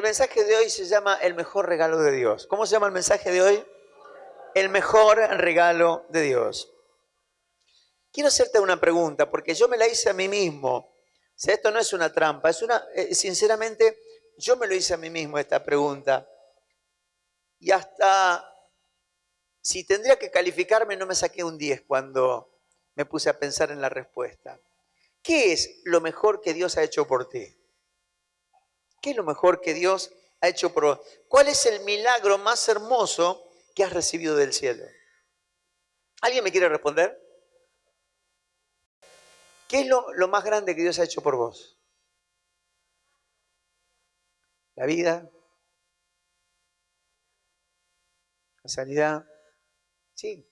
mensaje de hoy se llama El mejor regalo de Dios. ¿Cómo se llama el mensaje de hoy? El mejor regalo de Dios. Quiero hacerte una pregunta, porque yo me la hice a mí mismo. O sea, esto no es una trampa, sinceramente, yo me lo hice a mí mismo esta pregunta. Y hasta, si tendría que calificarme, no me saqué un 10 cuando me puse a pensar en la respuesta. ¿Qué es lo mejor que Dios ha hecho por ti? ¿Qué es lo mejor que Dios ha hecho por vos? ¿Cuál es el milagro más hermoso que has recibido del cielo? ¿Alguien me quiere responder? ¿Qué es lo más grande que Dios ha hecho por vos? ¿La vida? ¿La sanidad? Sí.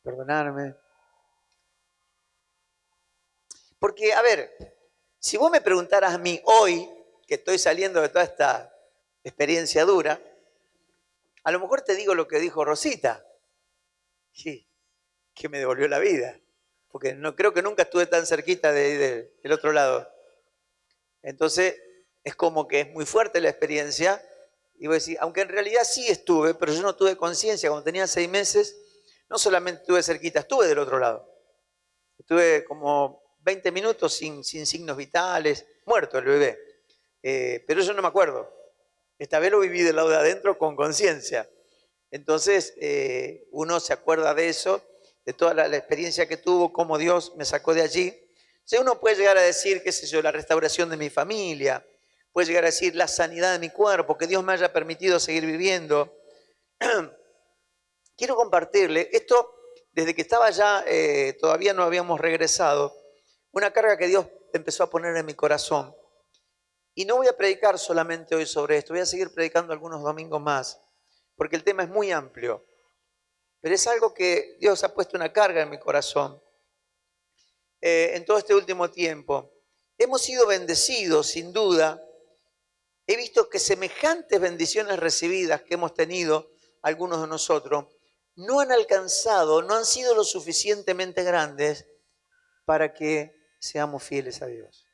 Perdonarme. Porque, a ver, si vos me preguntaras a mí hoy, que estoy saliendo de toda esta experiencia dura, a lo mejor te digo lo que dijo Rosita. Sí, que me devolvió la vida. Porque no creo que nunca estuve tan cerquita del otro lado. Entonces, es como que es muy fuerte la experiencia. Y voy a decir, aunque en realidad sí estuve, pero yo no tuve conciencia. Cuando tenía 6 meses, no solamente estuve cerquita, estuve del otro lado. Estuve como 20 minutos sin signos vitales, muerto el bebé. Pero yo no me acuerdo. Esta vez lo viví del lado de adentro con conciencia. Entonces, uno se acuerda de eso, de toda la experiencia que tuvo, cómo Dios me sacó de allí. Entonces, uno puede llegar a decir, qué sé yo, la restauración de mi familia, puede llegar a decir la sanidad de mi cuerpo, que Dios me haya permitido seguir viviendo. Quiero compartirle esto, desde que estaba allá, todavía no habíamos regresado, una carga que Dios empezó a poner en mi corazón. Y no voy a predicar solamente hoy sobre esto, voy a seguir predicando algunos domingos más, porque el tema es muy amplio. Pero es algo que Dios ha puesto una carga en mi corazón en todo este último tiempo. Hemos sido bendecidos, sin duda. He visto que semejantes bendiciones recibidas que hemos tenido algunos de nosotros no han alcanzado, no han sido lo suficientemente grandes para que seamos fieles a Dios.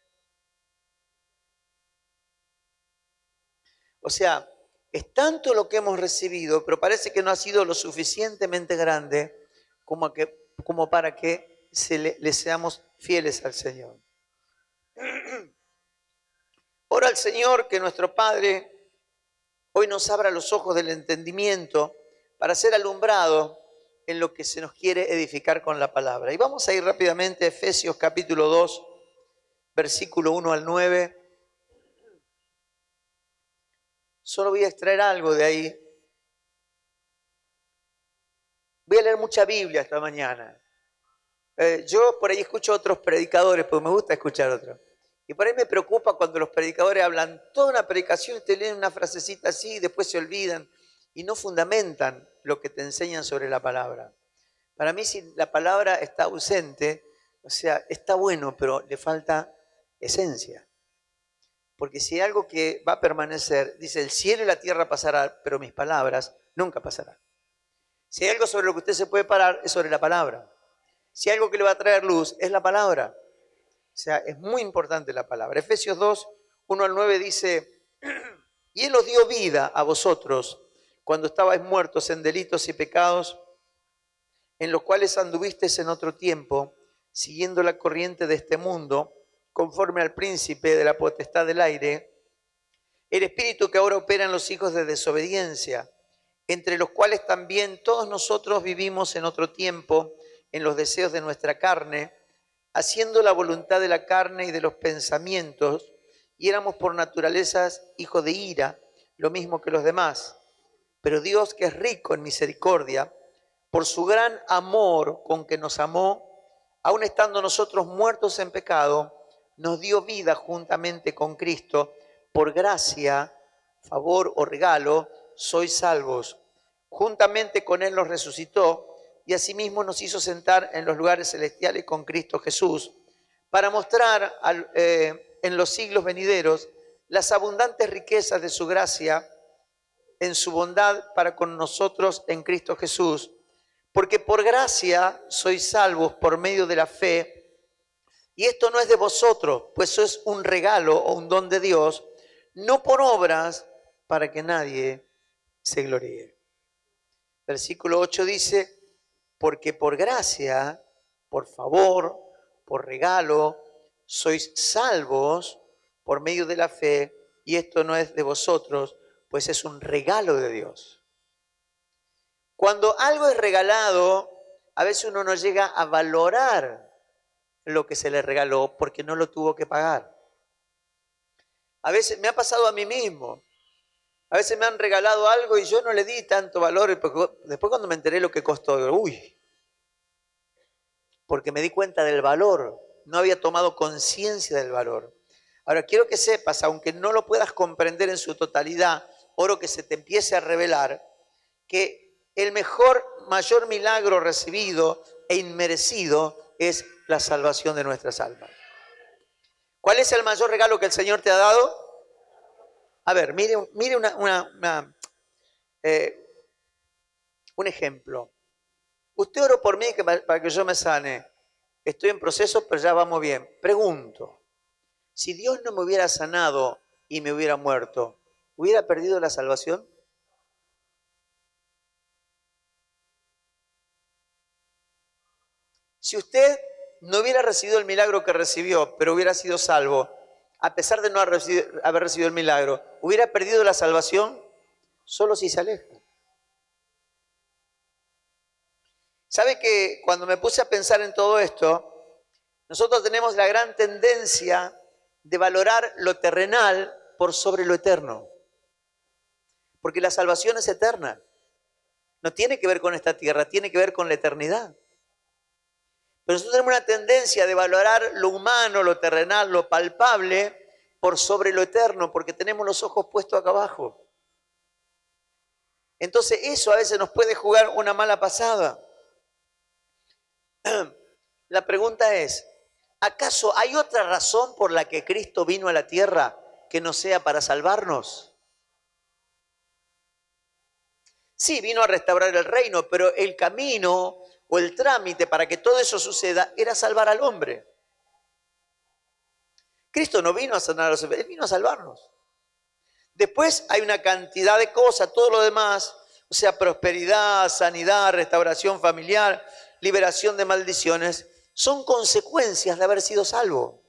O sea, es tanto lo que hemos recibido, pero parece que no ha sido lo suficientemente grande como para que le seamos fieles al Señor. Ora al Señor que nuestro Padre hoy nos abra los ojos del entendimiento para ser alumbrado en lo que se nos quiere edificar con la palabra. Y vamos a ir rápidamente a Efesios capítulo 2, versículo 1 al 9. Solo voy a extraer algo de ahí. Voy a leer mucha Biblia esta mañana. Yo por ahí escucho otros predicadores, porque me gusta escuchar otros. Y por ahí me preocupa cuando los predicadores hablan toda una predicación y te leen una frasecita así y después se olvidan y no fundamentan lo que te enseñan sobre la palabra. Para mí, si la palabra está ausente, o sea, está bueno, pero le falta esencia. Porque si hay algo que va a permanecer, dice, el cielo y la tierra pasarán, pero mis palabras nunca pasarán. Si hay algo sobre lo que usted se puede parar, es sobre la palabra. Si hay algo que le va a traer luz, es la palabra. O sea, es muy importante la palabra. Efesios 2, 1 al 9 dice, y Él os dio vida a vosotros cuando estabais muertos en delitos y pecados, en los cuales anduvisteis en otro tiempo, siguiendo la corriente de este mundo, conforme al príncipe de la potestad del aire, el espíritu que ahora opera en los hijos de desobediencia, entre los cuales también todos nosotros vivimos en otro tiempo, en los deseos de nuestra carne, haciendo la voluntad de la carne y de los pensamientos, y éramos por naturalezas hijos de ira, lo mismo que los demás. Pero Dios, que es rico en misericordia, por su gran amor con que nos amó, aun estando nosotros muertos en pecado, nos dio vida juntamente con Cristo. Por gracia, favor o regalo, sois salvos. Juntamente con Él nos resucitó y asimismo nos hizo sentar en los lugares celestiales con Cristo Jesús, para mostrar en los siglos venideros las abundantes riquezas de su gracia en su bondad para con nosotros en Cristo Jesús. Porque por gracia sois salvos por medio de la fe, y esto no es de vosotros, pues eso es un regalo o un don de Dios, no por obras, para que nadie se gloríe. Versículo 8 dice, porque por gracia, por favor, por regalo, sois salvos por medio de la fe, y esto no es de vosotros, pues es un regalo de Dios. Cuando algo es regalado, a veces uno no llega a valorar lo que se le regaló porque no lo tuvo que pagar. A veces me ha pasado a mí mismo. A veces me han regalado algo y yo no le di tanto valor. Después cuando me enteré lo que costó, digo, uy, porque me di cuenta del valor. No había tomado conciencia del valor. Ahora, quiero que sepas, aunque no lo puedas comprender en su totalidad, oro que se te empiece a revelar, que el mayor milagro recibido e inmerecido es la salvación de nuestras almas. ¿Cuál es el mayor regalo que el Señor te ha dado? A ver, mire un ejemplo. Usted oró por mí para que yo me sane. Estoy en proceso, pero ya vamos bien. Pregunto, si Dios no me hubiera sanado y me hubiera muerto, ¿hubiera perdido la salvación? Si usted no hubiera recibido el milagro que recibió, pero hubiera sido salvo, a pesar de no haber recibido el milagro, ¿hubiera perdido la salvación? Solo si se aleja. ¿Sabe que cuando me puse a pensar en todo esto, nosotros tenemos la gran tendencia de valorar lo terrenal por sobre lo eterno? Porque la salvación es eterna. No tiene que ver con esta tierra, tiene que ver con la eternidad. Pero nosotros tenemos una tendencia de valorar lo humano, lo terrenal, lo palpable, por sobre lo eterno, porque tenemos los ojos puestos acá abajo. Entonces eso a veces nos puede jugar una mala pasada. La pregunta es, ¿acaso hay otra razón por la que Cristo vino a la tierra que no sea para salvarnos? Sí, vino a restaurar el reino, pero el camino o el trámite para que todo eso suceda era salvar al hombre. Cristo no vino a sanar a los enfermos, Él vino a salvarnos. Después hay una cantidad de cosas, todo lo demás, o sea, prosperidad, sanidad, restauración familiar, liberación de maldiciones, son consecuencias de haber sido salvo.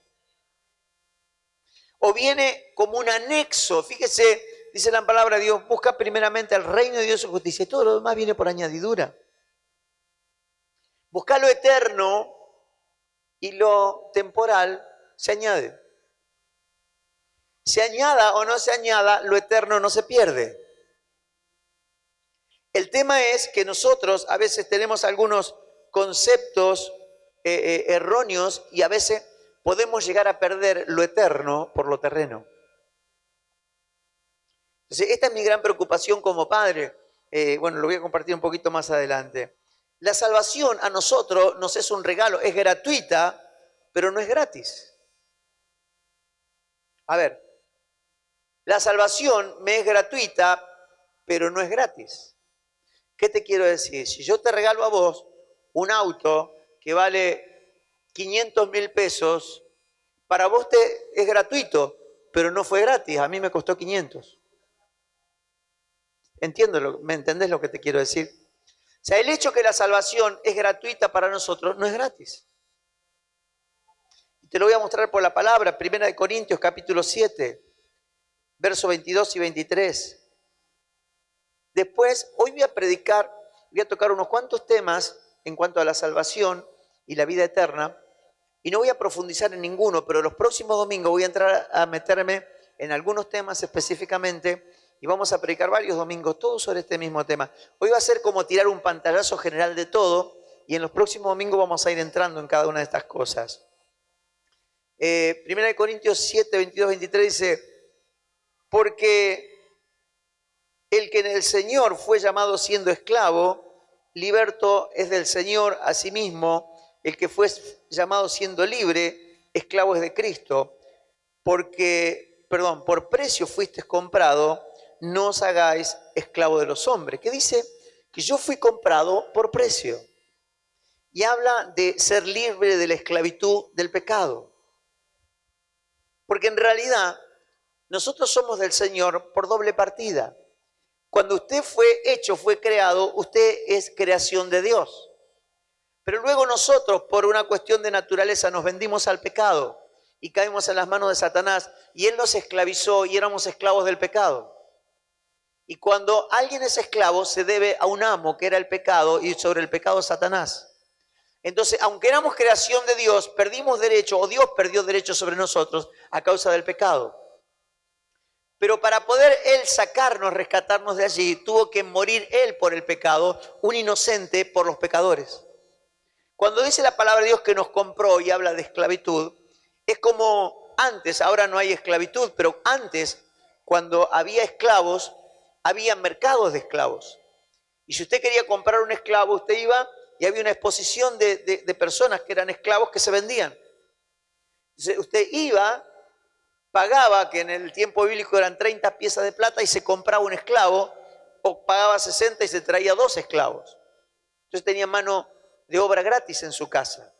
O viene como un anexo, fíjese, dice la palabra de Dios, busca primeramente el reino de Dios y su justicia, y todo lo demás viene por añadidura. Busca lo eterno y lo temporal se añade. Se añada o no se añada, lo eterno no se pierde. El tema es que nosotros a veces tenemos algunos conceptos erróneos y a veces podemos llegar a perder lo eterno por lo terreno. Entonces, esta es mi gran preocupación como padre. Bueno, lo voy a compartir un poquito más adelante. La salvación a nosotros nos es un regalo, es gratuita, pero no es gratis. A ver, la salvación me es gratuita, pero no es gratis. ¿Qué te quiero decir? Si yo te regalo a vos un auto que vale 500.000 pesos, para vos es gratuito, pero no fue gratis, a mí me costó 500. ¿Me entendés lo que te quiero decir? O sea, el hecho que la salvación es gratuita para nosotros no es gratis. Y te lo voy a mostrar por la palabra, 1 Corintios capítulo 7, versos 22 y 23. Después, hoy voy a tocar unos cuantos temas en cuanto a la salvación y la vida eterna, y no voy a profundizar en ninguno, pero los próximos domingos voy a entrar a meterme en algunos temas específicamente, y vamos a predicar varios domingos, todos sobre este mismo tema. Hoy va a ser como tirar un pantallazo general de todo, y en los próximos domingos vamos a ir entrando en cada una de estas cosas. 1 Corintios 7, 22, 23 dice, porque el que en el Señor fue llamado siendo esclavo, liberto es del Señor a sí mismo. El que fue llamado siendo libre, esclavo es de Cristo. Por precio fuisteis comprado, no os hagáis esclavo de los hombres. Que dice que yo fui comprado por precio. Y habla de ser libre de la esclavitud del pecado. Porque en realidad nosotros somos del Señor por doble partida. Cuando usted fue hecho, fue creado, usted es creación de Dios. Pero luego nosotros, por una cuestión de naturaleza, nos vendimos al pecado y caímos en las manos de Satanás y él nos esclavizó y éramos esclavos del pecado. Y cuando alguien es esclavo, se debe a un amo que era el pecado y sobre el pecado Satanás. Entonces, aunque éramos creación de Dios, perdimos derecho o Dios perdió derecho sobre nosotros a causa del pecado. Pero para poder Él sacarnos, rescatarnos de allí, tuvo que morir Él por el pecado, un inocente por los pecadores. Cuando dice la palabra de Dios que nos compró y habla de esclavitud, es como antes, ahora no hay esclavitud, pero antes, cuando había esclavos, había mercados de esclavos. Y si usted quería comprar un esclavo, usted iba y había una exposición de personas que eran esclavos que se vendían. Entonces, usted iba, pagaba, que en el tiempo bíblico eran 30 piezas de plata, y se compraba un esclavo, o pagaba 60 y se traía 2 esclavos. Entonces tenía mano de obra gratis en su casa.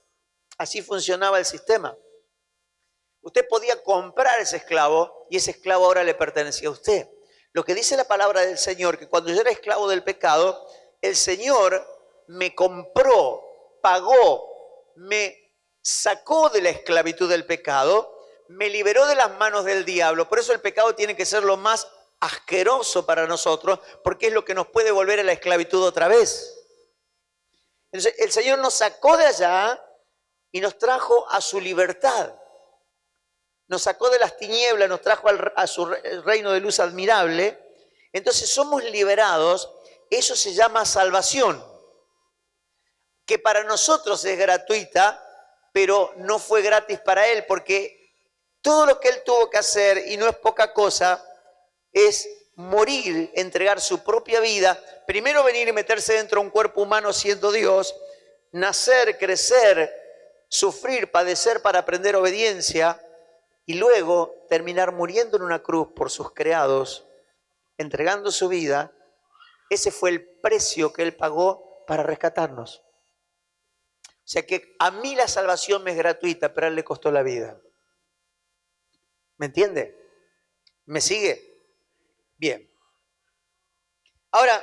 Así funcionaba el sistema. Usted podía comprar ese esclavo y ese esclavo ahora le pertenecía a usted. Lo que dice la palabra del Señor, que cuando yo era esclavo del pecado, el Señor me compró, pagó, me sacó de la esclavitud del pecado, me liberó de las manos del diablo. Por eso el pecado tiene que ser lo más asqueroso para nosotros, porque es lo que nos puede volver a la esclavitud otra vez. Entonces, el Señor nos sacó de allá y nos trajo a su libertad. Nos sacó de las tinieblas, nos trajo a su reino de luz admirable. Entonces somos liberados. Eso se llama salvación, que para nosotros es gratuita, pero no fue gratis para Él, porque todo lo que Él tuvo que hacer, y no es poca cosa, es morir, entregar su propia vida, primero venir y meterse dentro de un cuerpo humano siendo Dios, nacer, crecer, sufrir, padecer para aprender obediencia, y luego terminar muriendo en una cruz por sus creados, entregando su vida. Ese fue el precio que Él pagó para rescatarnos. O sea que a mí la salvación me es gratuita, pero a Él le costó la vida. ¿Me entiende? ¿Me sigue? Bien. Ahora,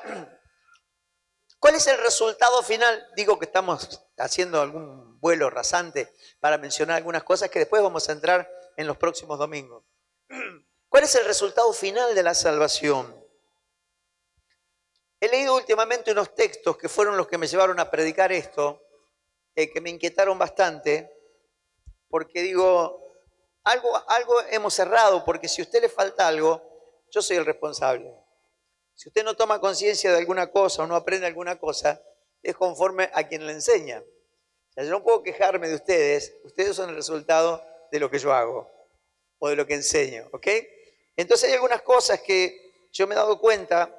¿cuál es el resultado final? Digo que estamos haciendo algún vuelo rasante para mencionar algunas cosas que después vamos a entrar en los próximos domingos. ¿Cuál es el resultado final de la salvación? He leído últimamente unos textos que fueron los que me llevaron a predicar esto, que me inquietaron bastante, porque digo, algo hemos errado, porque si a usted le falta algo, yo soy el responsable. Si usted no toma conciencia de alguna cosa o no aprende alguna cosa, es conforme a quien le enseña. O sea, yo no puedo quejarme de ustedes son el resultado de lo que yo hago o de lo que enseño, ¿ok? Entonces hay algunas cosas que yo me he dado cuenta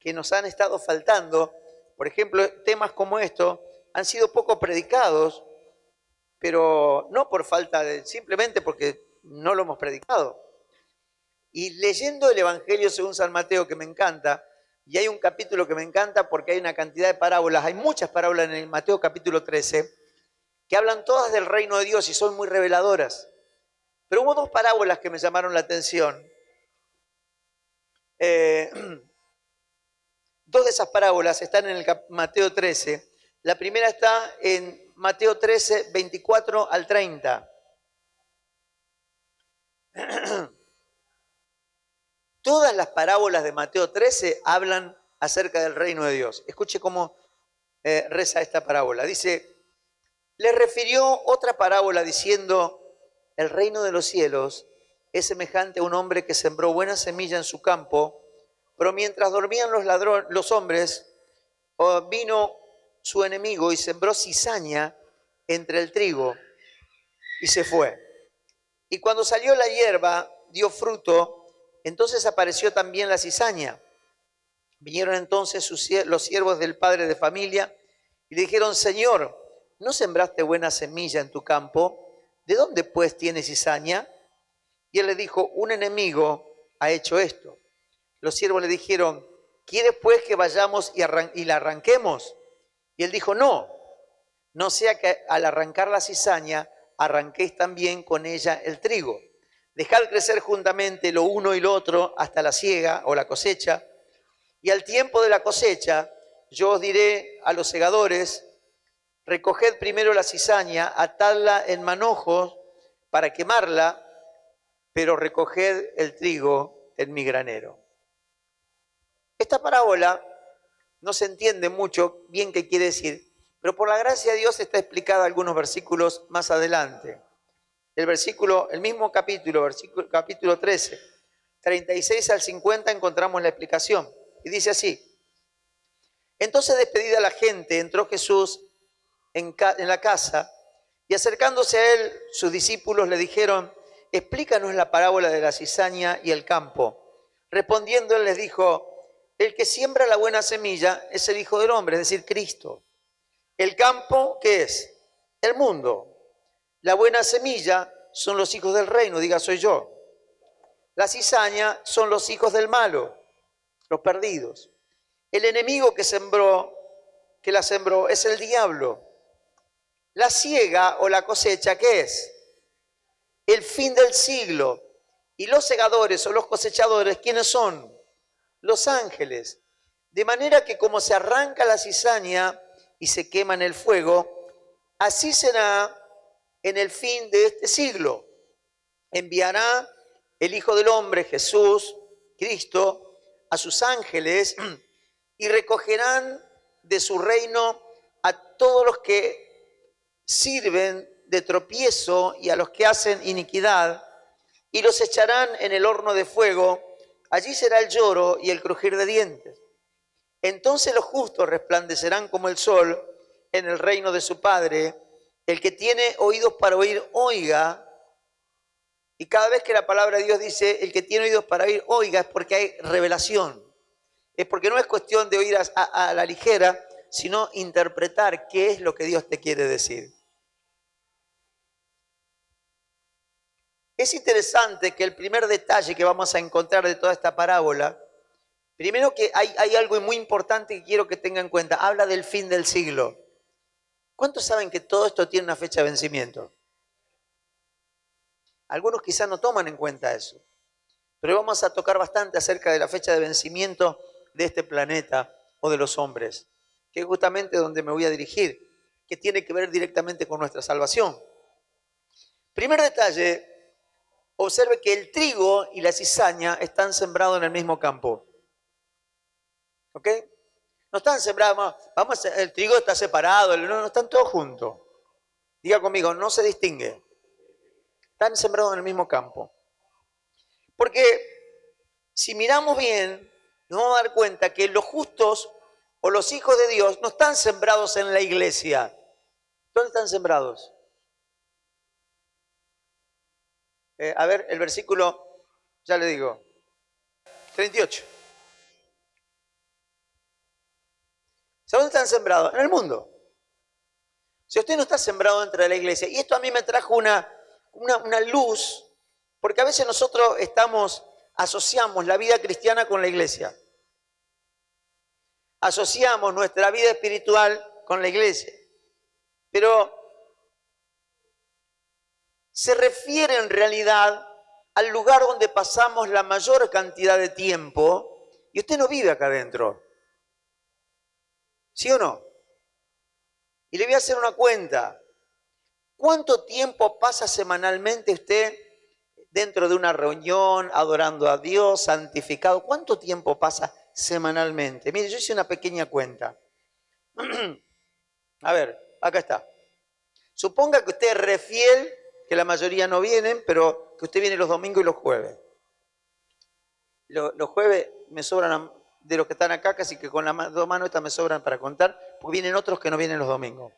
que nos han estado faltando. Por ejemplo, temas como esto han sido poco predicados, pero no por falta de, simplemente porque no lo hemos predicado. Y leyendo el Evangelio según San Mateo, que me encanta, y hay un capítulo que me encanta porque hay una cantidad de parábolas, hay muchas parábolas en el Mateo capítulo 13, que hablan todas del reino de Dios y son muy reveladoras. Pero hubo 2 parábolas que me llamaron la atención. 2 de esas parábolas están en el Mateo 13. La primera está en Mateo 13, 24 al 30. Todas las parábolas de Mateo 13 hablan acerca del reino de Dios. Escuche cómo reza esta parábola. Dice, le refirió otra parábola diciendo, el reino de los cielos es semejante a un hombre que sembró buena semilla en su campo, pero mientras dormían los hombres, vino su enemigo y sembró cizaña entre el trigo y se fue. Y cuando salió la hierba, dio fruto, entonces apareció también la cizaña. Vinieron entonces los siervos del padre de familia y le dijeron, Señor, ¿no sembraste buena semilla en tu campo? ¿De dónde pues tiene cizaña? Y él le dijo, un enemigo ha hecho esto. Los siervos le dijeron, ¿quieres pues que vayamos y la arranquemos? Y él dijo, no sea que al arrancar la cizaña, arranquéis también con ella el trigo. Dejad crecer juntamente lo uno y lo otro hasta la siega o la cosecha. Y al tiempo de la cosecha, yo os diré a los segadores, recoged primero la cizaña, atadla en manojos para quemarla, pero recoged el trigo en mi granero. Esta parábola no se entiende mucho bien qué quiere decir, pero por la gracia de Dios está explicada algunos versículos más adelante. El mismo capítulo, capítulo 13, 36 al 50 encontramos la explicación. Y dice así: entonces, despedida la gente, entró Jesús en la casa, y acercándose a él, sus discípulos le dijeron: explícanos la parábola de la cizaña y el campo. Respondiendo él les dijo: el que siembra la buena semilla es el Hijo del Hombre, es decir, Cristo. El campo, ¿qué es? El mundo. La buena semilla son los hijos del reino, diga soy yo. La cizaña son los hijos del malo, los perdidos. El enemigo que la sembró es el diablo. La siega o la cosecha, ¿qué es? El fin del siglo. Y los segadores o los cosechadores, ¿quiénes son? Los ángeles. De manera que como se arranca la cizaña y se quema en el fuego, así será en el fin de este siglo. Enviará el Hijo del Hombre, Jesús, Cristo, a sus ángeles y recogerán de su reino a todos los que sirven de tropiezo y a los que hacen iniquidad, y los echarán en el horno de fuego. Allí será el lloro y el crujir de dientes. Entonces los justos resplandecerán como el sol en el reino de su Padre. El que tiene oídos para oír, oiga. Y cada vez que la palabra de Dios dice el que tiene oídos para oír, oiga, es porque hay revelación. Es porque no es cuestión de oír a la ligera, sino interpretar qué es lo que Dios te quiere decir. Es interesante que el primer detalle que vamos a encontrar de toda esta parábola, primero que hay algo muy importante que quiero que tengan en cuenta. Habla del fin del siglo. ¿Cuántos saben que todo esto tiene una fecha de vencimiento? Algunos quizás no toman en cuenta eso, pero vamos a tocar bastante acerca de la fecha de vencimiento de este planeta o de los hombres, que es justamente donde me voy a dirigir, que tiene que ver directamente con nuestra salvación. Primer detalle, observe que el trigo y la cizaña están sembrados en el mismo campo. ¿Ok? No están sembrados, el trigo está separado, no están todos juntos. Diga conmigo, no se distingue. Están sembrados en el mismo campo. Porque si miramos bien, nos vamos a dar cuenta que los justos o los hijos de Dios no están sembrados en la iglesia. ¿Dónde están sembrados? A ver, el versículo, ya le digo, 38. ¿Dónde están sembrados? En el mundo. Si usted no está sembrado dentro de la iglesia, y esto a mí me trajo una luz, porque a veces nosotros asociamos la vida cristiana con la iglesia. Asociamos nuestra vida espiritual con la iglesia. Pero se refiere en realidad al lugar donde pasamos la mayor cantidad de tiempo, y usted no vive acá adentro. ¿Sí o no? Y le voy a hacer una cuenta. ¿Cuánto tiempo pasa semanalmente usted dentro de una reunión, adorando a Dios, santificado? ¿Cuánto tiempo pasa semanalmente? Mire, yo hice una pequeña cuenta. A ver, acá está. Suponga que usted es re fiel, que la mayoría no vienen, pero que usted viene los domingos y los jueves. Los jueves me sobran de los que están acá, casi que con las dos manos estas me sobran para contar, porque vienen otros que no vienen los domingos.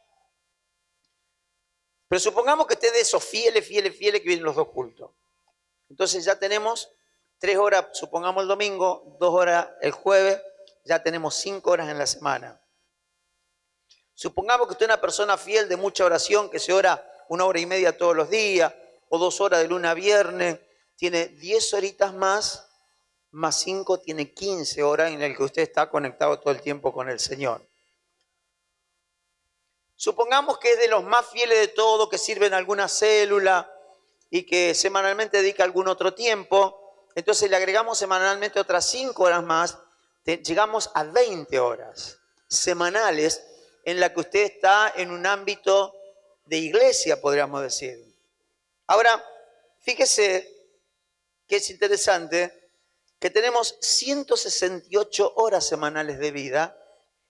Pero supongamos que usted es de esos fieles que vienen los dos cultos. Entonces ya tenemos 3 horas, supongamos el domingo, 2 horas el jueves, ya tenemos 5 horas en la semana. Supongamos que usted es una persona fiel de mucha oración, que se ora 1 hora y media todos los días, o 2 horas de lunes a viernes, tiene 10 horitas más 5 tiene 15 horas en las que usted está conectado todo el tiempo con el Señor. Supongamos que es de los más fieles de todo, que sirve en alguna célula, y que semanalmente dedica algún otro tiempo, entonces le agregamos semanalmente otras 5 horas más, llegamos a 20 horas semanales en la que usted está en un ámbito de iglesia, podríamos decir. Ahora, fíjese que es interesante que tenemos 168 horas semanales de vida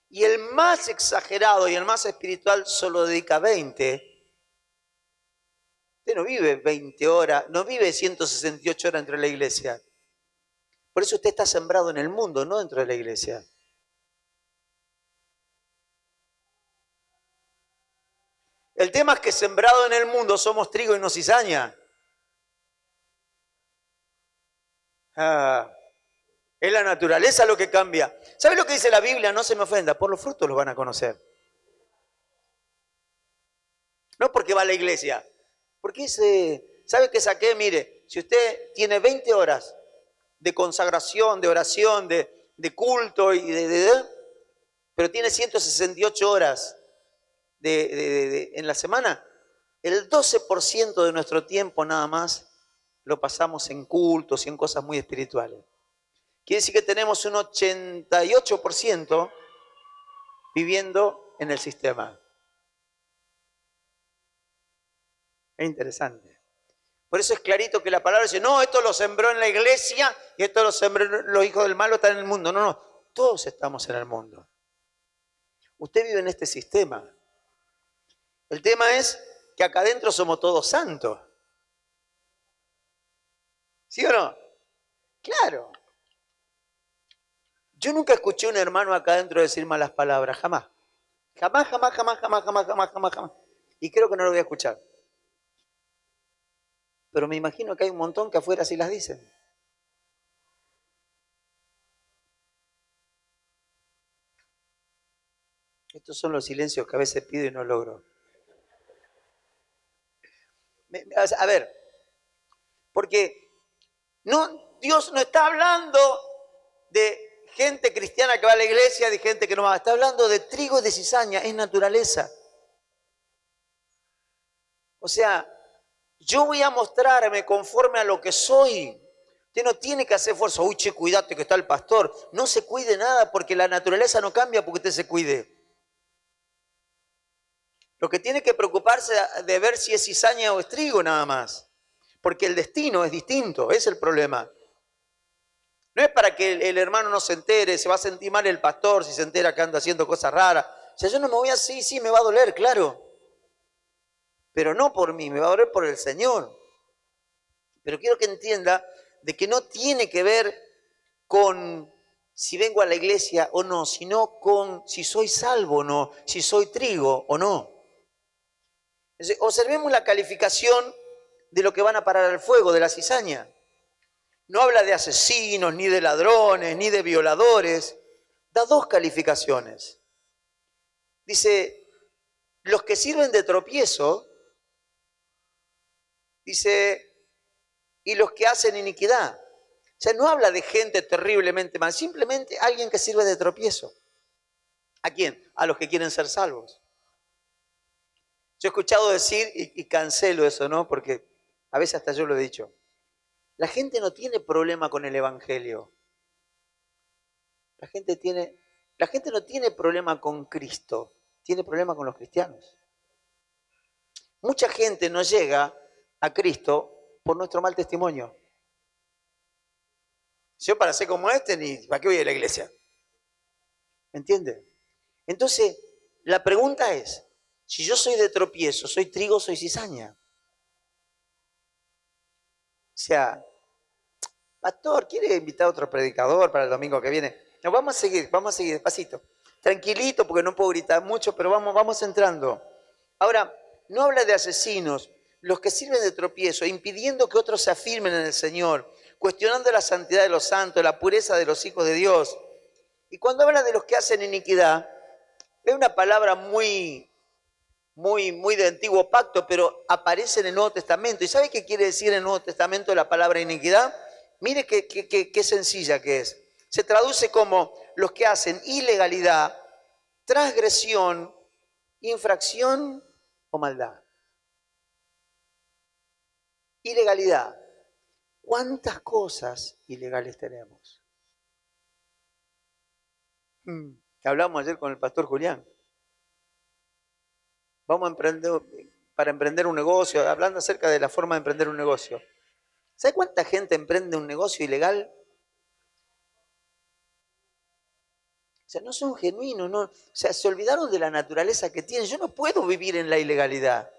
y el más exagerado y el más espiritual solo dedica 20. Usted no vive 20 horas, no vive 168 horas dentro de la iglesia. Por eso usted está sembrado en el mundo, no dentro de la iglesia. El tema es que sembrado en el mundo somos trigo y no cizaña. Es la naturaleza lo que cambia. ¿Sabe lo que dice la Biblia? No se me ofenda, por los frutos los van a conocer. No porque va a la iglesia. Porque ¿sabe qué saqué? Mire, si usted tiene 20 horas de consagración, de oración, de culto, pero tiene 168 horas en la semana, el 12% de nuestro tiempo nada más lo pasamos en cultos y en cosas muy espirituales. Quiere decir que tenemos un 88% viviendo en el sistema. Es interesante. Por eso es clarito que la palabra dice, no, esto lo sembró en la iglesia y esto lo sembró los hijos del malo, están en el mundo. No, no, todos estamos en el mundo. Usted vive en este sistema. El tema es que acá adentro somos todos santos. ¿Sí o no? Claro. Yo nunca escuché a un hermano acá adentro decir malas palabras, jamás. Jamás, jamás, jamás, jamás, jamás, jamás, jamás, jamás. Y creo que no lo voy a escuchar. Pero me imagino que hay un montón que afuera sí las dicen. Estos son los silencios que a veces pido y no logro. A ver, porque Dios no está hablando de gente cristiana que va a la iglesia, de gente que no va. Está hablando de trigo y de cizaña, es naturaleza. O sea, yo voy a mostrarme conforme a lo que soy. Usted no tiene que hacer fuerza. Uy, che, cuídate que está el pastor. No se cuide nada porque la naturaleza no cambia porque usted se cuide. Lo que tiene que preocuparse de ver si es cizaña o es trigo nada más. Porque el destino es distinto, es el problema. No es para que el hermano no se entere, se va a sentir mal el pastor si se entera que anda haciendo cosas raras. O sea, yo no me voy así, sí, me va a doler, claro. Pero no por mí, me va a doler por el Señor. Pero quiero que entienda de que no tiene que ver con si vengo a la iglesia o no, sino con si soy salvo o no, si soy trigo o no. Entonces, observemos la calificación de lo que van a parar al fuego, de la cizaña. No habla de asesinos, ni de ladrones, ni de violadores. Da 2 calificaciones. Dice, los que sirven de tropiezo, dice, y los que hacen iniquidad. O sea, no habla de gente terriblemente mal, simplemente alguien que sirve de tropiezo. ¿A quién? A los que quieren ser salvos. Yo he escuchado decir, y cancelo eso, ¿no? Porque a veces hasta yo lo he dicho. La gente no tiene problema con el evangelio. La gente no tiene problema con Cristo, tiene problema con los cristianos. Mucha gente no llega a Cristo por nuestro mal testimonio. Yo para ser como este, ni ¿para qué voy a la iglesia? ¿Me entiende? Entonces, la pregunta es, si yo soy de tropiezo, soy trigo, soy cizaña. O sea, pastor, ¿quiere invitar a otro predicador para el domingo que viene? No, vamos a seguir despacito. Tranquilito, porque no puedo gritar mucho, pero vamos entrando. Ahora, no habla de asesinos, los que sirven de tropiezo, impidiendo que otros se afirmen en el Señor, cuestionando la santidad de los santos, la pureza de los hijos de Dios. Y cuando habla de los que hacen iniquidad, es una palabra muy de antiguo pacto, pero aparece en el Nuevo Testamento. ¿Y sabe qué quiere decir en el Nuevo Testamento la palabra iniquidad? Mire qué sencilla que es. Se traduce como los que hacen ilegalidad, transgresión, infracción o maldad. Ilegalidad. ¿Cuántas cosas ilegales tenemos? Hablamos ayer con el pastor Julián. Vamos a emprender, para emprender un negocio, hablando acerca de la forma de emprender un negocio. ¿Sabe cuánta gente emprende un negocio ilegal? O sea, no son genuinos, no, o sea, se olvidaron de la naturaleza que tienen. Yo no puedo vivir en la ilegalidad.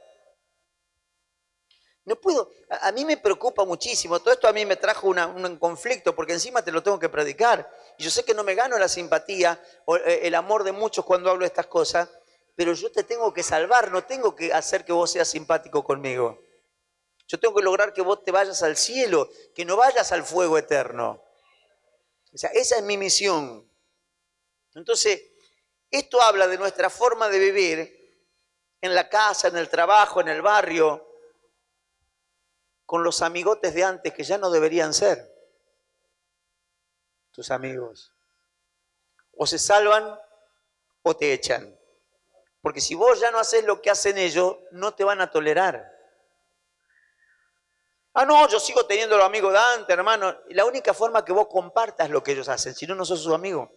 No puedo, a mí me preocupa muchísimo, todo esto a mí me trajo un conflicto, porque encima te lo tengo que predicar. Y yo sé que no me gano la simpatía o el amor de muchos cuando hablo de estas cosas, pero yo te tengo que salvar, no tengo que hacer que vos seas simpático conmigo. Yo tengo que lograr que vos te vayas al cielo, que no vayas al fuego eterno. O sea, esa es mi misión. Entonces, esto habla de nuestra forma de vivir en la casa, en el trabajo, en el barrio, con los amigotes de antes que ya no deberían ser tus amigos. O se salvan o te echan. Porque si vos ya no haces lo que hacen ellos, no te van a tolerar. Ah, no, yo sigo teniendo los amigos de antes, hermano. Y la única forma que vos compartas lo que ellos hacen, si no, no sos su amigo.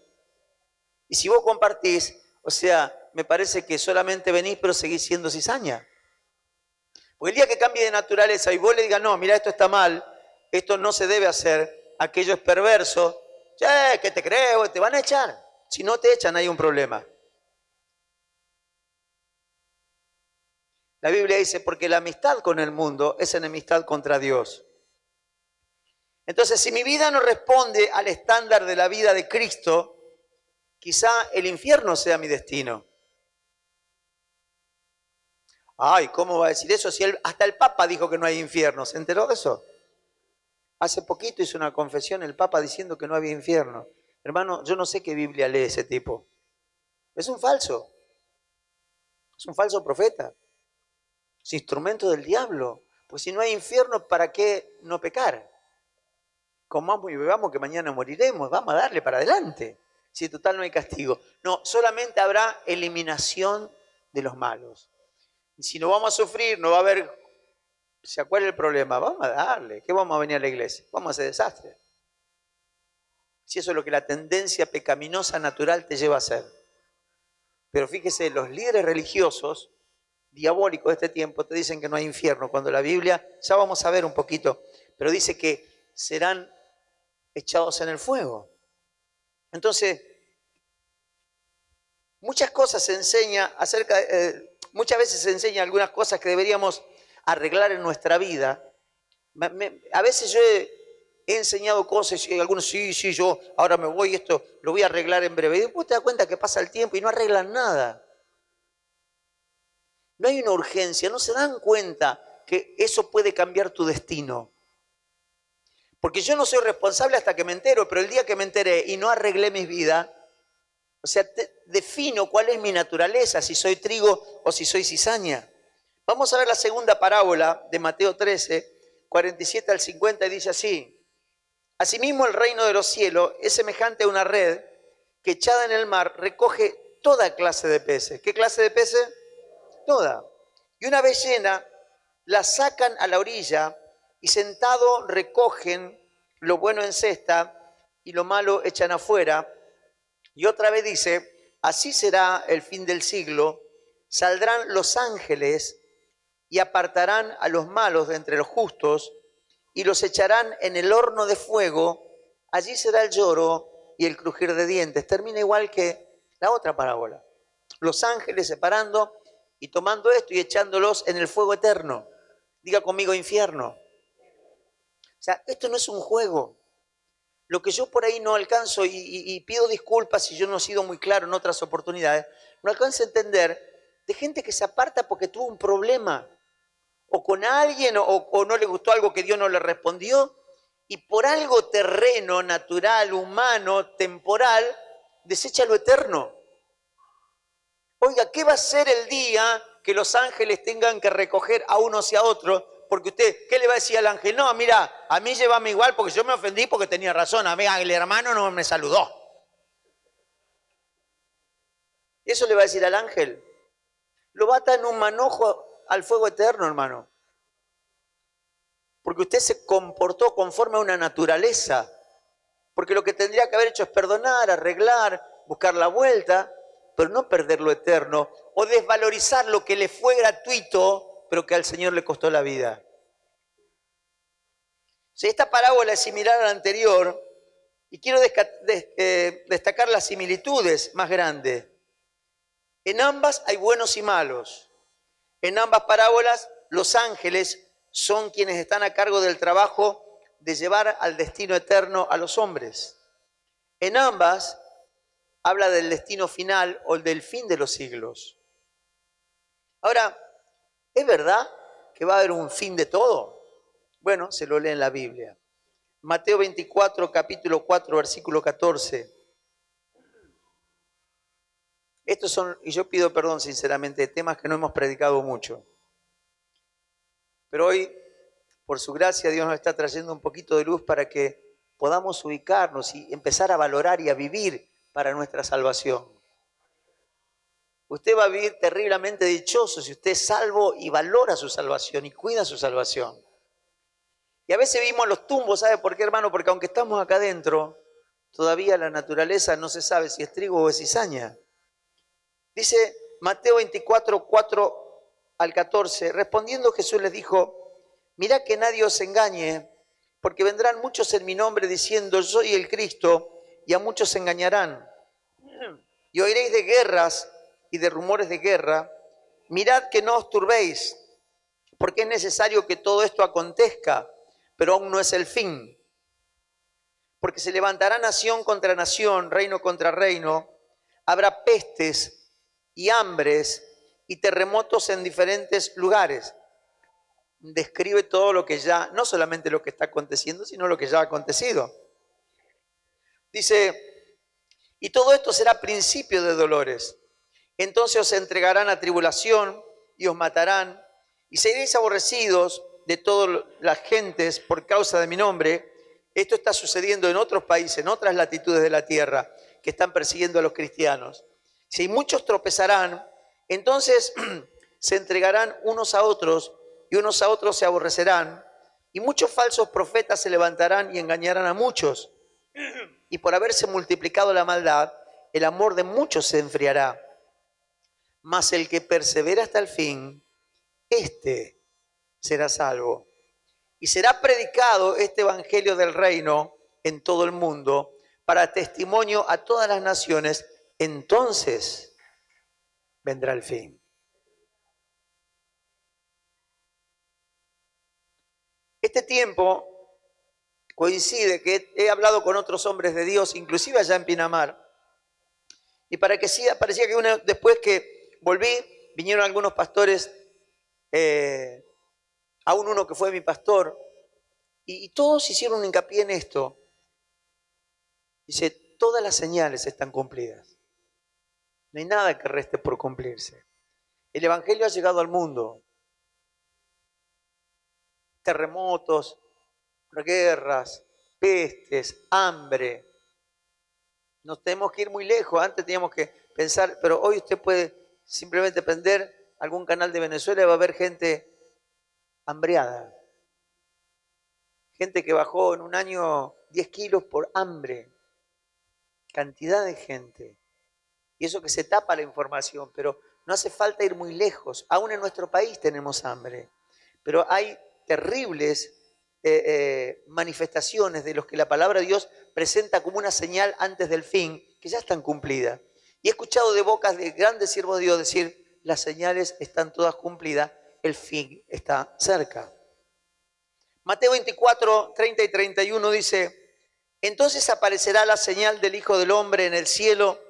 Y si vos compartís, o sea, me parece que solamente venís, pero seguís siendo cizaña. Porque el día que cambie de naturaleza y vos le digas, no, mira, esto está mal, esto no se debe hacer, aquello es perverso, che, ¿qué te creo? Te van a echar. Si no te echan, hay un problema. La Biblia dice, porque la amistad con el mundo es enemistad contra Dios. Entonces, si mi vida no responde al estándar de la vida de Cristo, quizá el infierno sea mi destino. Ay, ¿cómo va a decir eso? Si hasta el Papa dijo que no hay infierno. ¿Se enteró de eso? Hace poquito hizo una confesión el Papa diciendo que no había infierno. Hermano, yo no sé qué Biblia lee ese tipo. Es un falso. Es un falso profeta. Es instrumento del diablo. Pues si no hay infierno, ¿para qué no pecar? Comamos y bebamos que mañana moriremos. Vamos a darle para adelante. Si total no hay castigo. No, solamente habrá eliminación de los malos. Y si no vamos a sufrir, no va a haber... ¿Se acuerda el problema? Vamos a darle. ¿Qué vamos a venir a la iglesia? Vamos a hacer desastre. Si eso es lo que la tendencia pecaminosa natural te lleva a hacer. Pero fíjese, los líderes religiosos diabólicos de este tiempo te dicen que no hay infierno, cuando la Biblia, ya vamos a ver un poquito, pero dice que serán echados en el fuego. Entonces, muchas cosas se enseña acerca, muchas veces se enseña algunas cosas que deberíamos arreglar en nuestra vida. A veces yo he enseñado cosas y algunos, sí, yo ahora me voy, esto lo voy a arreglar en breve. Y después te das cuenta que pasa el tiempo y no arreglan nada. No hay una urgencia, no se dan cuenta que eso puede cambiar tu destino. Porque yo no soy responsable hasta que me entero, pero el día que me enteré y no arreglé mi vida, o sea, defino cuál es mi naturaleza, si soy trigo o si soy cizaña. Vamos a ver la segunda parábola de Mateo 13, 47 al 50, y dice así. Asimismo, el reino de los cielos es semejante a una red que echada en el mar recoge toda clase de peces. ¿Qué clase de peces? Toda. Y una vez llena, la sacan a la orilla y sentado recogen lo bueno en cesta y lo malo echan afuera. Y otra vez dice, así será el fin del siglo, saldrán los ángeles y apartarán a los malos de entre los justos y los echarán en el horno de fuego, allí será el lloro y el crujir de dientes. Termina igual que la otra parábola. Los ángeles separando y tomando esto y echándolos en el fuego eterno. Diga conmigo infierno. O sea, esto no es un juego. Lo que yo por ahí no alcanzo, y pido disculpas si yo no he sido muy claro en otras oportunidades, no alcanzo a entender de gente que se aparta porque tuvo un problema, o con alguien, o no le gustó algo que Dios no le respondió, y por algo terreno, natural, humano, temporal, desecha lo eterno. Oiga, ¿qué va a ser el día que los ángeles tengan que recoger a unos y a otros? Porque usted, ¿qué le va a decir al ángel? No, mira, a mí llévame igual porque yo me ofendí porque tenía razón. A mí el hermano no me saludó. Eso le va a decir al ángel. Lo va a atar en un manojo al fuego eterno, hermano. porque usted se comportó conforme a una naturaleza, porque lo que tendría que haber hecho es perdonar, arreglar, buscar la vuelta, pero no perder lo eterno o desvalorizar lo que le fue gratuito, pero que al Señor le costó la vida. Si esta parábola es similar a la anterior, y quiero destacar las similitudes más grandes. En ambas hay buenos y malos. En ambas parábolas, los ángeles son quienes están a cargo del trabajo de llevar al destino eterno a los hombres. En ambas, habla del destino final o del fin de los siglos. Ahora, ¿es verdad que va a haber un fin de todo? Bueno, se lo lee en la Biblia. Mateo 24, capítulo 4, versículo 14. Estos son, y yo pido perdón sinceramente, temas que no hemos predicado mucho. Pero hoy, por su gracia, Dios nos está trayendo un poquito de luz para que podamos ubicarnos y empezar a valorar y a vivir para nuestra salvación. Usted va a vivir terriblemente dichoso si usted es salvo y valora su salvación y cuida su salvación. Y a veces vivimos los tumbos, ¿sabe por qué, hermano? Porque aunque estamos acá adentro, todavía la naturaleza no se sabe si es trigo o es cizaña. Dice Mateo 24, 4 al 14, respondiendo Jesús les dijo, mirad que nadie os engañe, porque vendrán muchos en mi nombre diciendo, yo soy el Cristo, y a muchos se engañarán. Y oiréis de guerras y de rumores de guerra, mirad que no os turbéis, porque es necesario que todo esto acontezca, pero aún no es el fin. Porque se levantará nación contra nación, reino contra reino, habrá pestes y hambres y terremotos en diferentes lugares. Describe todo lo que ya, no solamente lo que está aconteciendo, sino lo que ya ha acontecido. Dice, y todo esto será principio de dolores. Entonces os entregarán a tribulación y os matarán, y seréis aborrecidos de todas las gentes por causa de mi nombre. Esto está sucediendo en otros países, en otras latitudes de la tierra, que están persiguiendo a los cristianos. Si muchos tropezarán, entonces se entregarán unos a otros, y unos a otros se aborrecerán, y muchos falsos profetas se levantarán y engañarán a muchos. Y por haberse multiplicado la maldad, el amor de muchos se enfriará. Mas el que persevera hasta el fin, éste será salvo. Y será predicado este evangelio del reino en todo el mundo para testimonio a todas las naciones. Entonces vendrá el fin. Este tiempo coincide que he hablado con otros hombres de Dios, inclusive allá en Pinamar, y para que sí, parecía que después que volví, vinieron algunos pastores, aún uno que fue mi pastor, y todos hicieron un hincapié en esto. Dice, todas las señales están cumplidas. No hay nada que reste por cumplirse. El evangelio ha llegado al mundo. Terremotos, guerras, pestes, hambre. No tenemos que ir muy lejos. Antes teníamos que pensar, pero hoy usted puede simplemente prender algún canal de Venezuela y va a ver gente hambreada. Gente que bajó en un año 10 kilos por hambre. Cantidad de gente. Y eso que se tapa la información, pero no hace falta ir muy lejos. Aún en nuestro país tenemos hambre. Pero hay terribles manifestaciones de los que la palabra de Dios presenta como una señal antes del fin, que ya están cumplidas. Y he escuchado de bocas de grandes siervos de Dios decir, las señales están todas cumplidas, el fin está cerca. Mateo 24, 30 y 31 dice, entonces aparecerá la señal del Hijo del Hombre en el cielo,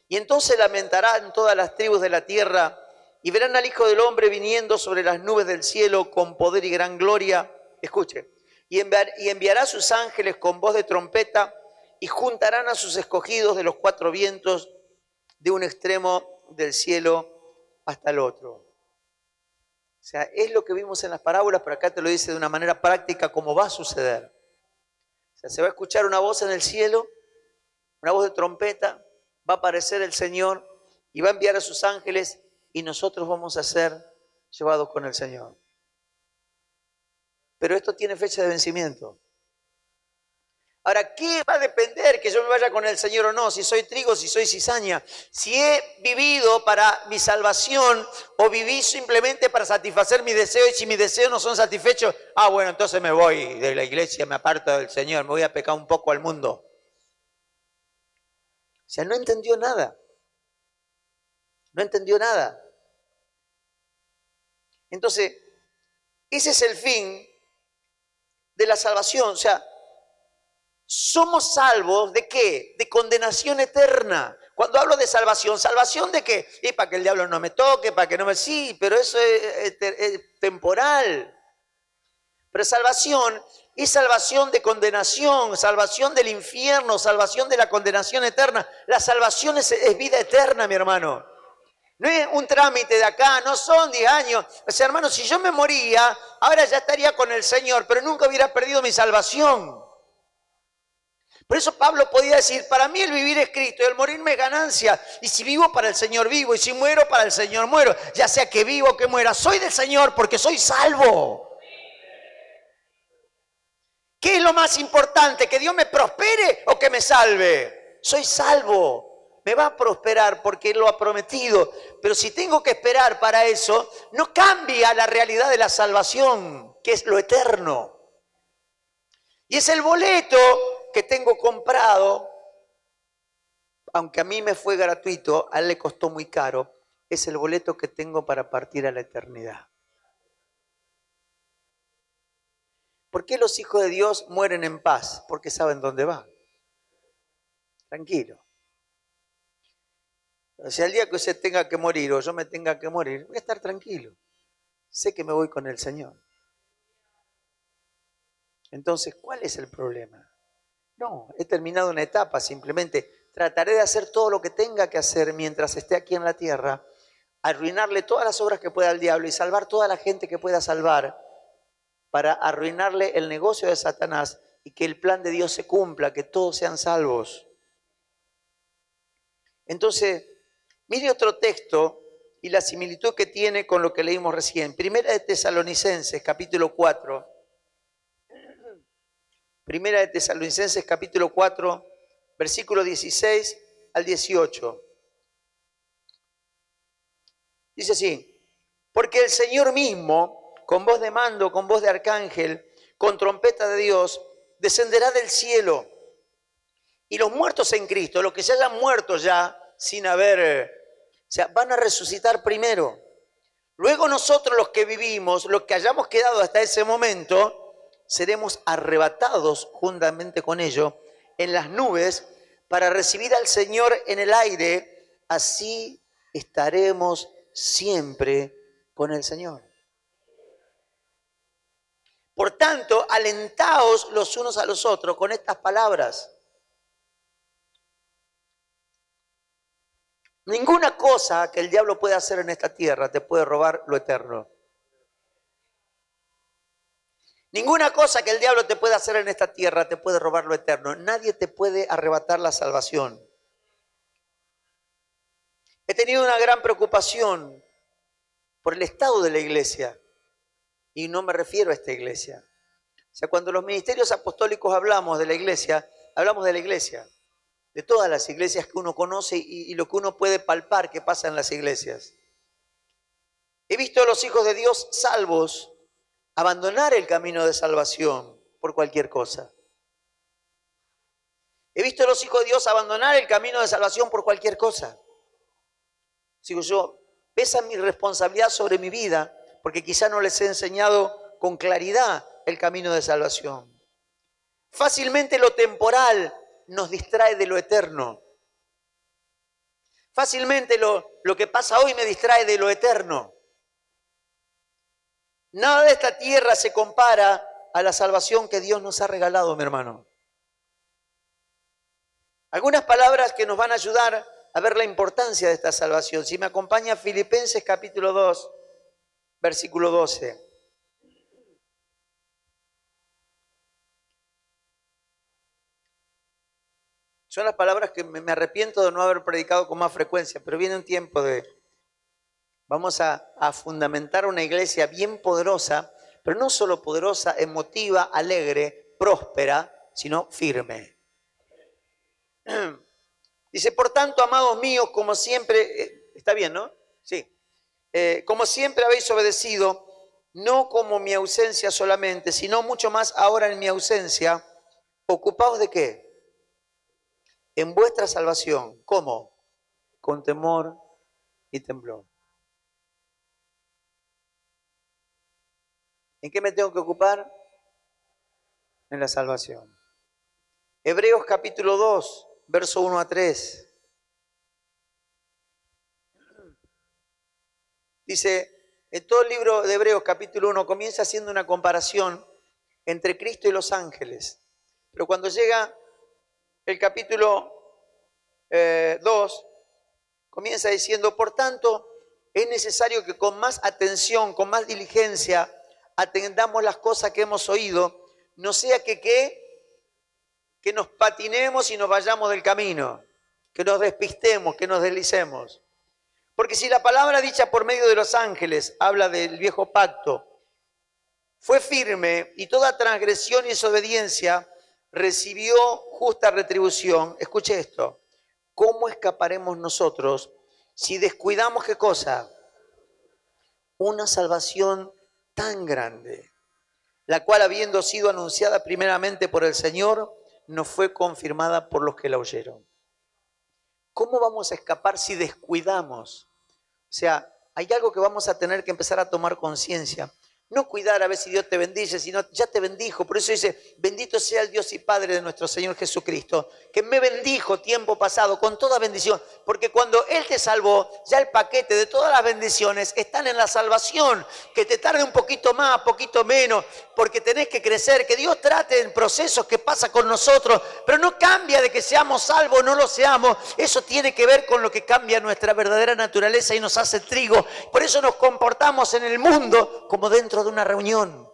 y entonces lamentarán todas las tribus de la tierra, y verán al Hijo del Hombre viniendo sobre las nubes del cielo con poder y gran gloria. Escuche, y enviará a sus ángeles con voz de trompeta, y juntarán a sus escogidos de los cuatro vientos, de un extremo del cielo hasta el otro. O sea, es lo que vimos en las parábolas, pero acá te lo dice de una manera práctica cómo va a suceder. O sea, se va a escuchar una voz en el cielo, una voz de trompeta, va a aparecer el Señor y va a enviar a sus ángeles y nosotros vamos a ser llevados con el Señor. pero esto tiene fecha de vencimiento. Ahora, ¿qué va a depender que yo me vaya con el Señor o no? Si soy trigo, si soy cizaña. Si he vivido para mi salvación o viví simplemente para satisfacer mis deseos y si mis deseos no son satisfechos, bueno, entonces me voy de la iglesia, me aparto del Señor, me voy a pecar un poco al mundo. O sea, no entendió nada. No entendió nada. Entonces, ese es el fin de la salvación. O sea, somos salvos ¿de qué? De condenación eterna. Cuando hablo de salvación, ¿salvación de qué? Y para que el diablo no me toque, para que no me... Sí, pero eso es temporal. Pero salvación es salvación de condenación, salvación del infierno, salvación de la condenación eterna. La salvación es vida eterna, mi hermano. No es un trámite de acá, no son 10 años. O sea, hermano, si yo me moría, ahora ya estaría con el Señor, pero nunca hubiera perdido mi salvación. Por eso Pablo podía decir, para mí el vivir es Cristo y el morirme es ganancia. Y si vivo para el Señor vivo y si muero para el Señor muero. Ya sea que vivo o que muera, soy del Señor porque soy salvo. ¿Qué es lo más importante? ¿Que Dios me prospere o que me salve? Soy salvo. Me va a prosperar porque Él lo ha prometido. Pero si tengo que esperar para eso, no cambia la realidad de la salvación, que es lo eterno. Y es el boleto que tengo comprado, aunque a mí me fue gratuito, a él le costó muy caro, es el boleto que tengo para partir a la eternidad. ¿Por qué los hijos de Dios mueren en paz? Porque saben dónde van. Tranquilo. O sea, el día que usted tenga que morir o yo me tenga que morir, voy a estar tranquilo. Sé que me voy con el Señor. Entonces, ¿cuál es el problema? No, he terminado una etapa, simplemente trataré de hacer todo lo que tenga que hacer mientras esté aquí en la tierra, arruinarle todas las obras que pueda al diablo y salvar toda la gente que pueda salvar para arruinarle el negocio de Satanás y que el plan de Dios se cumpla, que todos sean salvos. Entonces, mire otro texto y la similitud que tiene con lo que leímos recién. Primera de Tesalonicenses, capítulo 4. Primera de Tesalonicenses, capítulo 4, versículo 16 al 18. Dice así, porque el Señor mismo, con voz de mando, con voz de arcángel, con trompeta de Dios, descenderá del cielo. Y los muertos en Cristo, los que se hayan muerto ya sin haber, o sea, van a resucitar primero. Luego nosotros los que vivimos, los que hayamos quedado hasta ese momento, seremos arrebatados juntamente con ellos en las nubes para recibir al Señor en el aire. Así estaremos siempre con el Señor. Por tanto, alentaos los unos a los otros con estas palabras. Ninguna cosa que el diablo pueda hacer en esta tierra te puede robar lo eterno. Ninguna cosa que el diablo te pueda hacer en esta tierra te puede robar lo eterno. Nadie te puede arrebatar la salvación. He tenido una gran preocupación por el estado de la iglesia. Y no me refiero a esta iglesia. O sea, cuando los ministerios apostólicos hablamos de la iglesia, hablamos de la iglesia. De todas las iglesias que uno conoce y lo que uno puede palpar que pasa en las iglesias. He visto a los hijos de Dios salvos abandonar el camino de salvación por cualquier cosa. He visto a los hijos de Dios abandonar el camino de salvación por cualquier cosa. Sigo yo, pesa mi responsabilidad sobre mi vida porque quizá no les he enseñado con claridad el camino de salvación. Fácilmente lo temporal nos distrae de lo eterno. Fácilmente lo que pasa hoy me distrae de lo eterno. Nada de esta tierra se compara a la salvación que Dios nos ha regalado, mi hermano. Algunas palabras que nos van a ayudar a ver la importancia de esta salvación. Si me acompaña Filipenses capítulo 2, versículo 12. Son las palabras que me arrepiento de no haber predicado con más frecuencia, pero viene un tiempo de... Vamos a fundamentar una iglesia bien poderosa pero no solo poderosa, emotiva, alegre, próspera, sino firme. Dice, por tanto, amados míos, como siempre, está bien, ¿no? Sí. Como siempre habéis obedecido, no como mi ausencia solamente, sino mucho más ahora en mi ausencia, ocupaos de qué? En vuestra salvación. ¿Cómo? Con temor y temblor. ¿En qué me tengo que ocupar? En la salvación. Hebreos capítulo 2, verso 1 a 3. Dice, en todo el libro de Hebreos capítulo 1 comienza haciendo una comparación entre Cristo y los ángeles. Pero cuando llega el capítulo 2, comienza diciendo, por tanto, es necesario que con más atención, con más diligencia, atendamos las cosas que hemos oído, no sea que nos patinemos y nos vayamos del camino, que nos despistemos, que nos deslicemos. Porque si la palabra dicha por medio de los ángeles habla del viejo pacto, fue firme y toda transgresión y desobediencia recibió justa retribución. Escuche esto. ¿Cómo escaparemos nosotros si descuidamos qué cosa? Una salvación tan grande, la cual habiendo sido anunciada primeramente por el Señor, no fue confirmada por los que la oyeron. ¿Cómo vamos a escapar si descuidamos? O sea, hay algo que vamos a tener que empezar a tomar conciencia. No cuidar a ver si Dios te bendice, sino ya te bendijo. Por eso dice, bendito sea el Dios y Padre de nuestro Señor Jesucristo, que me bendijo tiempo pasado con toda bendición. Porque cuando Él te salvó, ya el paquete de todas las bendiciones están en la salvación. Que te tarde un poquito más, poquito menos, porque tenés que crecer. Que Dios trate en procesos que pasa con nosotros, pero no cambia de que seamos salvos o no lo seamos. Eso tiene que ver con lo que cambia nuestra verdadera naturaleza y nos hace trigo. Por eso nos comportamos en el mundo como dentro de una reunión.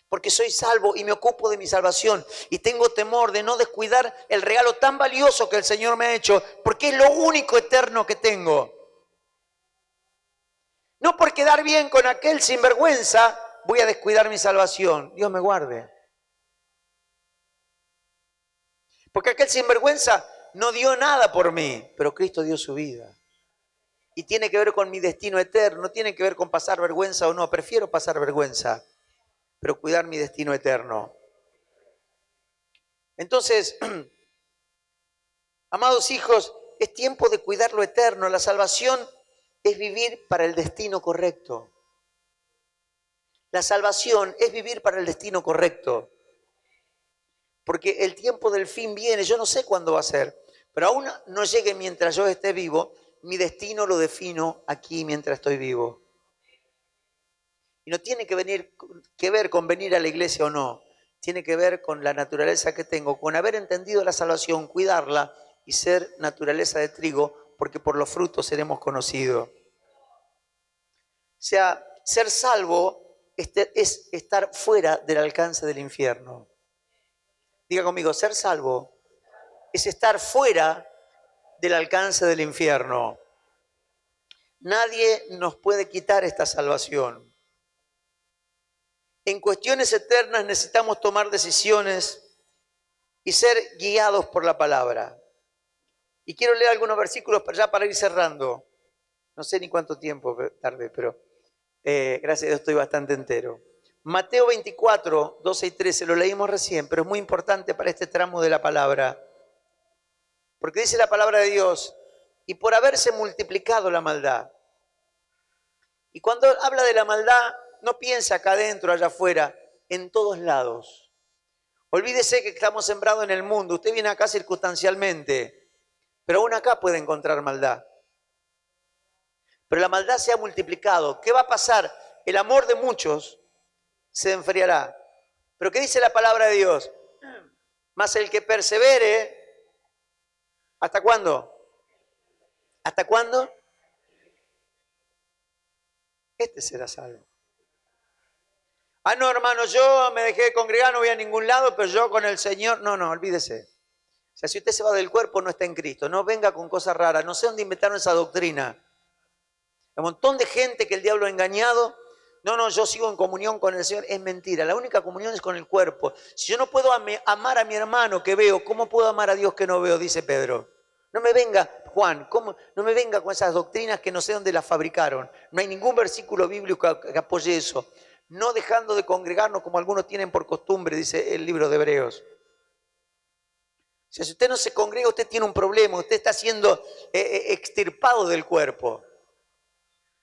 Porque soy salvo y me ocupo de mi salvación y tengo temor de no descuidar el regalo tan valioso que el Señor me ha hecho, porque es lo único eterno que tengo. No por quedar bien con aquel sinvergüenza voy a descuidar mi salvación. Dios me guarde. Porque aquel sinvergüenza no dio nada por mí, pero Cristo dio su vida. Y tiene que ver con mi destino eterno, no tiene que ver con pasar vergüenza o no. Prefiero pasar vergüenza, pero cuidar mi destino eterno. Entonces, amados hijos, es tiempo de cuidar lo eterno. La salvación es vivir para el destino correcto. La salvación es vivir para el destino correcto. Porque el tiempo del fin viene, yo no sé cuándo va a ser, pero aún no llegue mientras yo esté vivo, mi destino lo defino aquí mientras estoy vivo. Y no tiene que ver con venir a la iglesia o no, tiene que ver con la naturaleza que tengo, con haber entendido la salvación, cuidarla y ser naturaleza de trigo, porque por los frutos seremos conocidos. O sea, ser salvo es estar fuera del alcance del infierno. Diga conmigo, ser salvo es estar fuera del alcance del infierno. Nadie nos puede quitar esta salvación. En cuestiones eternas necesitamos tomar decisiones y ser guiados por la palabra. Y quiero leer algunos versículos ya para ir cerrando. No sé ni cuánto tiempo tarde, pero gracias a Dios estoy bastante entero. Mateo 24, 12 y 13, lo leímos recién, pero es muy importante para este tramo de la palabra. Porque dice la palabra de Dios, y por haberse multiplicado la maldad. Y cuando habla de la maldad, no piensa acá adentro, allá afuera, en todos lados. Olvídese que estamos sembrados en el mundo. Usted viene acá circunstancialmente, pero aún acá puede encontrar maldad. Pero la maldad se ha multiplicado. ¿Qué va a pasar? El amor de muchos se enfriará. Pero ¿qué dice la palabra de Dios? Mas el que persevere, ¿hasta cuándo? ¿Hasta cuándo? Este será salvo. No, hermano, yo me dejé de congregar, no voy a ningún lado, pero yo con el Señor, no, olvídese. O sea, si usted se va del cuerpo, no está en Cristo. No venga con cosas raras. No sé dónde inventaron esa doctrina. Hay un montón de gente que el diablo ha engañado. No, yo sigo en comunión con el Señor. Es mentira. La única comunión es con el cuerpo. Si yo no puedo amar a mi hermano que veo, ¿cómo puedo amar a Dios que no veo? Dice Pedro. No me venga, Juan, no me venga con esas doctrinas que no sé dónde las fabricaron. No hay ningún versículo bíblico que apoye eso. No dejando de congregarnos como algunos tienen por costumbre, dice el libro de Hebreos. O sea, si usted no se congrega, usted tiene un problema. Usted está siendo extirpado del cuerpo.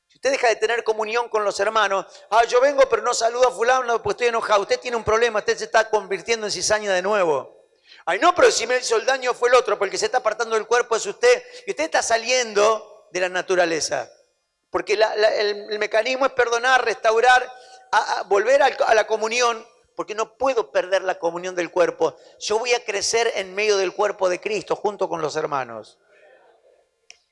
Si usted deja de tener comunión con los hermanos, yo vengo pero no saludo a fulano porque estoy enojado. Usted tiene un problema, usted se está convirtiendo en cizaña de nuevo. Ay, no, pero si me hizo el daño fue el otro, porque el que se está apartando del cuerpo es usted. Y usted está saliendo de la naturaleza. Porque el mecanismo es perdonar, restaurar, volver a la comunión, porque no puedo perder la comunión del cuerpo. Yo voy a crecer en medio del cuerpo de Cristo, junto con los hermanos.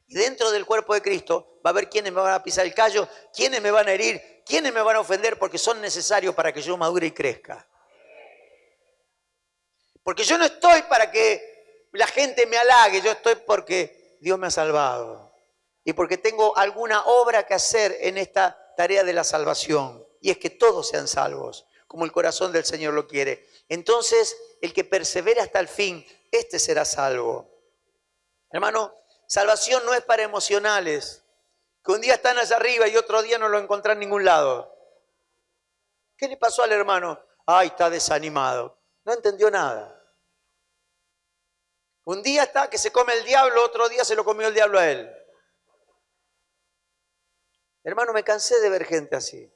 Y dentro del cuerpo de Cristo va a haber quienes me van a pisar el callo, quienes me van a herir, quienes me van a ofender, porque son necesarios para que yo madure y crezca. Porque yo no estoy para que la gente me halague, yo estoy porque Dios me ha salvado. Y porque tengo alguna obra que hacer en esta tarea de la salvación. Y es que todos sean salvos, como el corazón del Señor lo quiere. Entonces, el que persevera hasta el fin, este será salvo. Hermano, salvación no es para emocionales, que un día están allá arriba y otro día no lo encontrán en ningún lado. ¿Qué le pasó al hermano? Ay, está desanimado. No entendió nada. Un día está que se come el diablo, otro día se lo comió el diablo a él. Hermano, me cansé de ver gente así.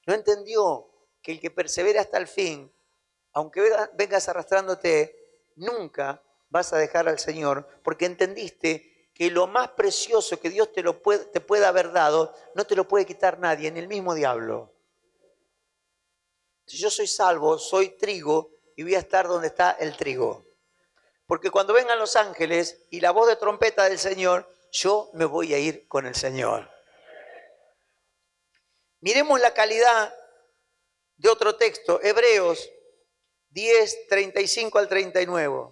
No entendió que el que persevera hasta el fin, aunque vengas arrastrándote, nunca vas a dejar al Señor, porque entendiste que lo más precioso que Dios te pueda haber dado, no te lo puede quitar nadie, ni el mismo diablo. Si yo soy salvo, soy trigo y voy a estar donde está el trigo. Porque cuando vengan los ángeles y la voz de trompeta del Señor, yo me voy a ir con el Señor. Miremos la calidad de otro texto, Hebreos 10, 35 al 39.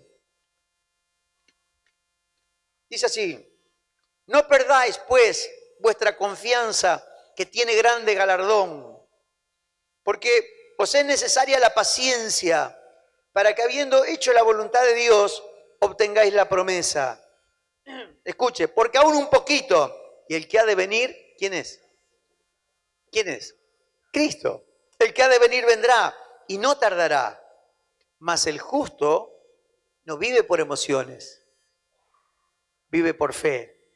Dice así: no perdáis pues vuestra confianza, que tiene grande galardón, porque os es necesaria la paciencia, para que habiendo hecho la voluntad de Dios, obtengáis la promesa. Escuche, porque aún un poquito, y el que ha de venir, ¿quién es? ¿Quién es? Cristo. El que ha de venir vendrá y no tardará. Mas el justo no vive por emociones, vive por fe.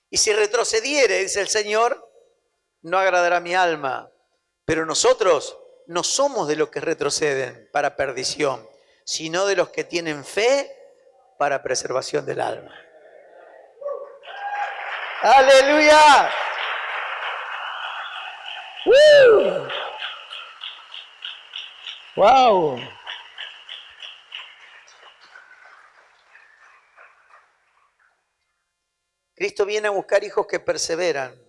Y si retrocediere, dice el Señor, no agradará mi alma. Pero nosotros no somos de los que retroceden para perdición, sino de los que tienen fe para preservación del alma. ¡Aleluya! ¡Wow! Cristo viene a buscar hijos que perseveran,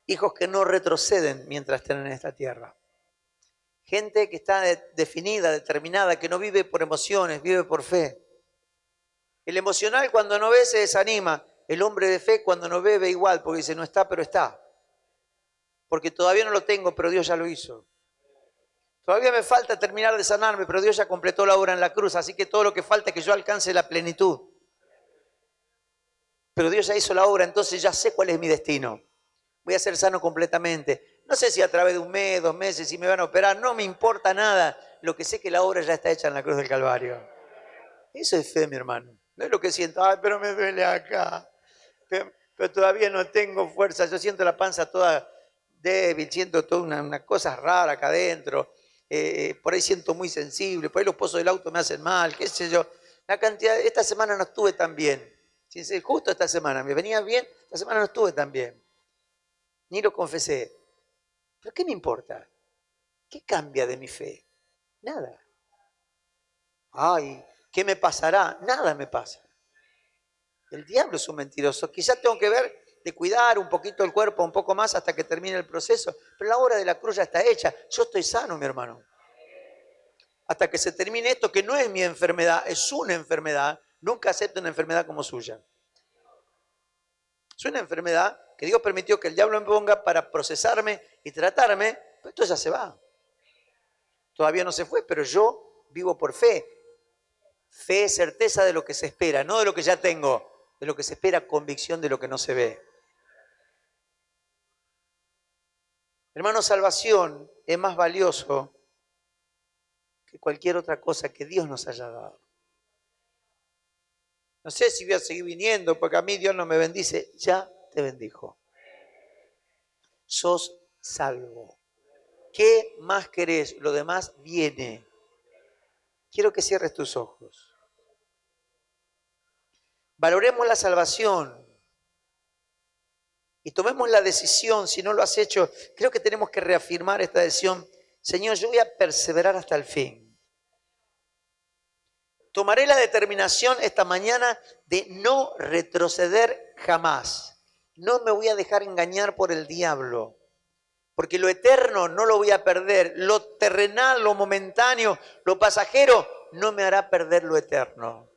hijos que no retroceden mientras estén en esta tierra. Gente que está definida, determinada, que no vive por emociones, vive por fe. El emocional cuando no ve se desanima. El hombre de fe cuando no ve ve igual, porque dice no está, pero está. Porque todavía no lo tengo, pero Dios ya lo hizo. Todavía me falta terminar de sanarme, pero Dios ya completó la obra en la cruz, así que todo lo que falta es que yo alcance la plenitud. Pero Dios ya hizo la obra, entonces ya sé cuál es mi destino. Voy a ser sano completamente. No sé si a través de un mes, 2 meses, si me van a operar, no me importa nada. Lo que sé es que la obra ya está hecha en la cruz del Calvario. Eso es fe, mi hermano. No es lo que siento, ay, pero me duele acá. Pero todavía no tengo fuerza, yo siento la panza toda débil, siento toda una cosa rara acá adentro. Por ahí siento muy sensible, por ahí los pozos del auto me hacen mal, qué sé yo. La cantidad, esta semana no estuve tan bien. Justo esta semana, me venía bien, esta semana no estuve tan bien. Ni lo confesé. ¿Pero qué me importa? ¿Qué cambia de mi fe? Nada. Ay, ¿qué me pasará? Nada me pasa. El diablo es un mentiroso. Quizás tengo que ver de cuidar un poquito el cuerpo, un poco más hasta que termine el proceso. Pero la obra de la cruz ya está hecha. Yo estoy sano, mi hermano. hasta que se termine esto, que no es mi enfermedad, es una enfermedad. Nunca acepto una enfermedad como suya. Es una enfermedad que Dios permitió que el diablo me ponga para procesarme y tratarme, pero esto ya se va. Todavía no se fue, pero yo vivo por fe. Fe es certeza de lo que se espera, no de lo que ya tengo, de lo que se espera, convicción de lo que no se ve. Hermano, salvación es más valioso que cualquier otra cosa que Dios nos haya dado. No sé si voy a seguir viniendo porque a mí Dios no me bendice. Ya te bendijo. Sos salvo. ¿Qué más querés? Lo demás viene. Quiero que cierres tus ojos. Valoremos la salvación y tomemos la decisión. Si no lo has hecho, creo que tenemos que reafirmar esta decisión. Señor, yo voy a perseverar hasta el fin. Tomaré la determinación esta mañana de no retroceder jamás. No me voy a dejar engañar por el diablo, porque lo eterno no lo voy a perder. Lo terrenal, lo momentáneo, lo pasajero, no me hará perder lo eterno.